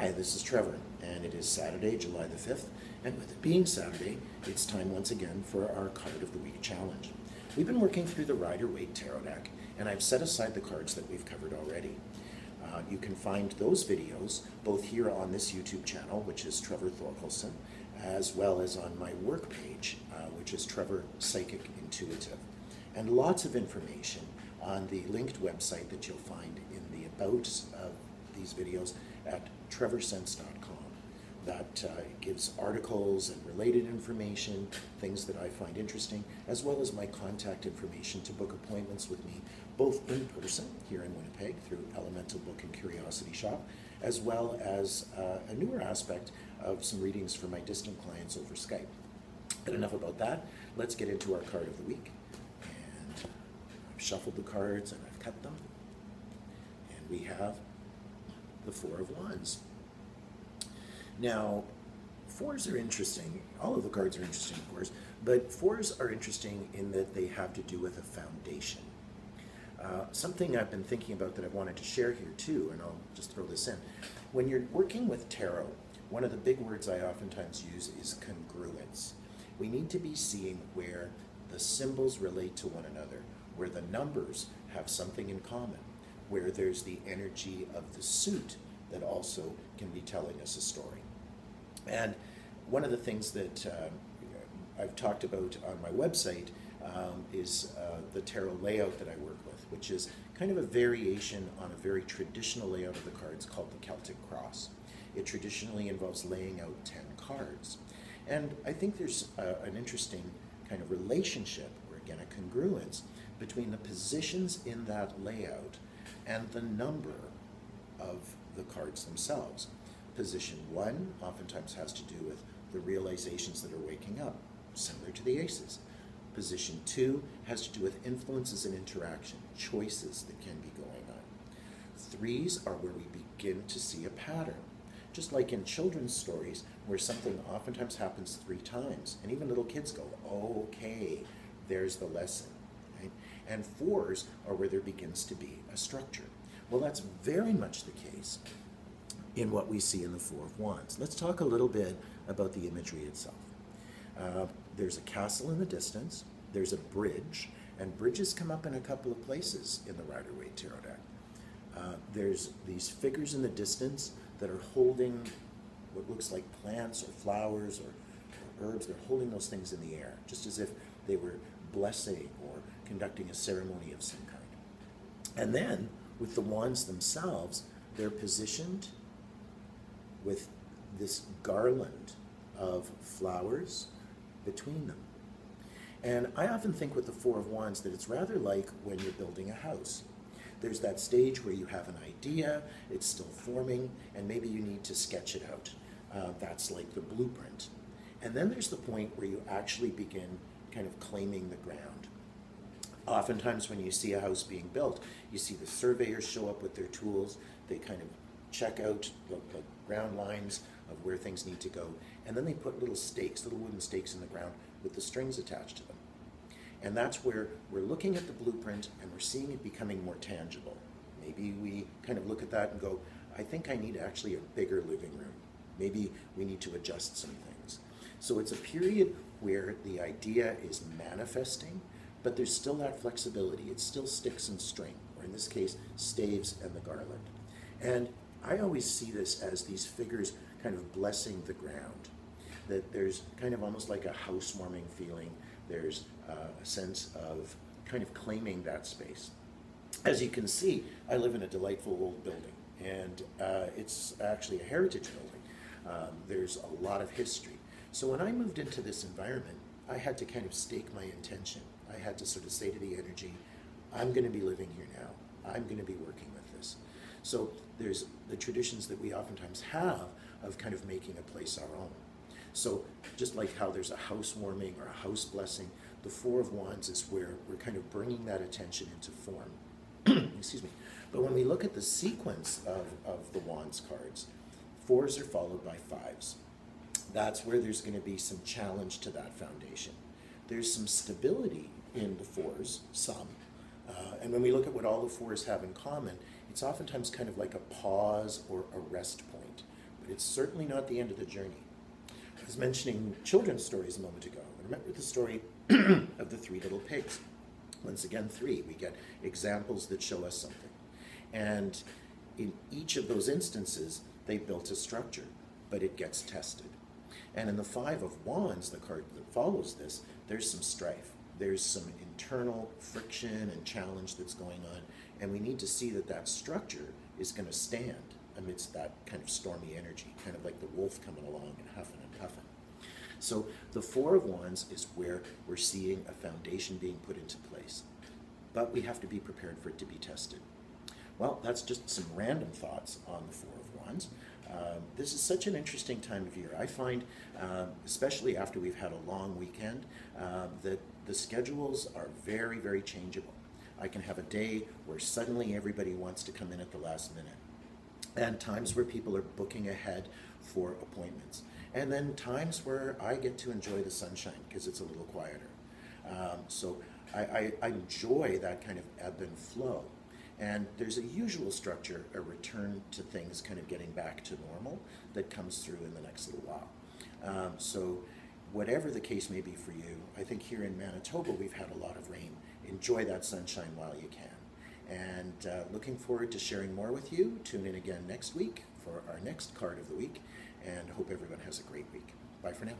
Hi, this is Trevor, and it is Saturday, July the 5th, and with it being Saturday, it's time once again for our Card of the Week challenge. We've been working through the Rider-Waite Tarot deck, and I've set aside the cards that we've covered already. You can find those videos both here on this YouTube channel, which is Trevor Thorkelson, as well as on my work page, which is Trevor Psychic Intuitive, and lots of information on the linked website that you'll find in the About of these videos at trevorsense.com. That gives articles and related information, things that I find interesting, as well as my contact information to book appointments with me, both in person here in Winnipeg through Elemental Book and Curiosity Shop, as well as a newer aspect of some readings for my distant clients over Skype. But enough about that. Let's get into our card of the week. And I've shuffled the cards and I've cut them. And we have the Four of Wands. Now, fours are interesting. All of the cards are interesting, of course, but fours are interesting in that they have to do with a foundation. Something I've been thinking about that I wanted to share here too, and I'll just throw this in. When you're working with tarot, one of the big words I oftentimes use is congruence. We need to be seeing where the symbols relate to one another, where the numbers have something in common, where there's the energy of the suit that also can be telling us a story. And one of the things that I've talked about on my website is the tarot layout that I work with, which is kind of a variation on a very traditional layout of the cards called the Celtic Cross. It traditionally involves laying out 10 cards. And I think there's an interesting kind of relationship, or again a congruence, between the positions in that layout and the number of the cards themselves. Position 1 oftentimes has to do with the realizations that are waking up, similar to the aces. Position 2 has to do with influences and interaction, choices that can be going on. 3s are where we begin to see a pattern. Just like in children's stories, where something oftentimes happens 3 times, and even little kids go, okay, there's the lesson. Right? And 4s are where there begins to be a structure. Well, that's very much the case in what we see in the Four of Wands. Let's talk a little bit about the imagery itself. There's a castle in the distance, there's a bridge, and bridges come up in a couple of places in the Rider-Waite Tarot deck. There's these figures in the distance that are holding what looks like plants or flowers or herbs. They're holding those things in the air, just as if they were blessing or conducting a ceremony of some kind. And then, with the wands themselves, they're positioned with this garland of flowers between them. And I often think with the Four of Wands that it's rather like when you're building a house. There's that stage where you have an idea, it's still forming, and maybe you need to sketch it out. That's like the blueprint. And then there's the point where you actually begin kind of claiming the ground. Oftentimes when you see a house being built, you see the surveyors show up with their tools, they kind of check out the ground lines of where things need to go, and then they put little stakes, little wooden stakes in the ground with the strings attached to them. And that's where we're looking at the blueprint and we're seeing it becoming more tangible. Maybe we kind of look at that and go, I think I need actually a bigger living room. Maybe we need to adjust some things. So it's a period where the idea is manifesting, but there's still that flexibility. It's still sticks and string, or in this case, staves and the garland. And I always see this as these figures kind of blessing the ground, that there's kind of almost like a housewarming feeling. There's a sense of kind of claiming that space. As you can see, I live in a delightful old building, and it's actually a heritage building. There's a lot of history. So when I moved into this environment, I had to kind of stake my intention. I had to sort of say to the energy, I'm going to be living here now. I'm going to be working with this. So there's the traditions that we oftentimes have of kind of making a place our own. So just like how there's a housewarming or a house blessing, the Four of Wands is where we're kind of bringing that attention into form. Excuse me. But when we look at the sequence of the Wands cards, 4s are followed by 5s. That's where there's going to be some challenge to that foundation. There's some stability in the 4s, some. And when we look at what all the 4s have in common, it's oftentimes kind of like a pause or a rest point. but it's certainly not the end of the journey. I was mentioning children's stories a moment ago. Remember the story of the three little pigs. Once again, three. We get examples that show us something. And in each of those instances, they built a structure, but it gets tested. And in the Five of Wands, the card that follows this, there's some strife. There's some internal friction and challenge that's going on. And we need to see that that structure is going to stand amidst that kind of stormy energy, kind of like the wolf coming along and huffing and puffing. So the Four of Wands is where we're seeing a foundation being put into place. But we have to be prepared for it to be tested. Well, that's just some random thoughts on the Four of Wands. This is such an interesting time of year. I find, especially after we've had a long weekend, that the schedules are very, very changeable. I can have a day where suddenly everybody wants to come in at the last minute, and times where people are booking ahead for appointments, and then times where I get to enjoy the sunshine because it's a little quieter. So I enjoy that kind of ebb and flow. And there's a usual structure, a return to things kind of getting back to normal that comes through in the next little while. So whatever the case may be for you, I think here in Manitoba we've had a lot of rain. Enjoy that sunshine while you can. And looking forward to sharing more with you. Tune in again next week for our next card of the week, and hope everyone has a great week. Bye for now.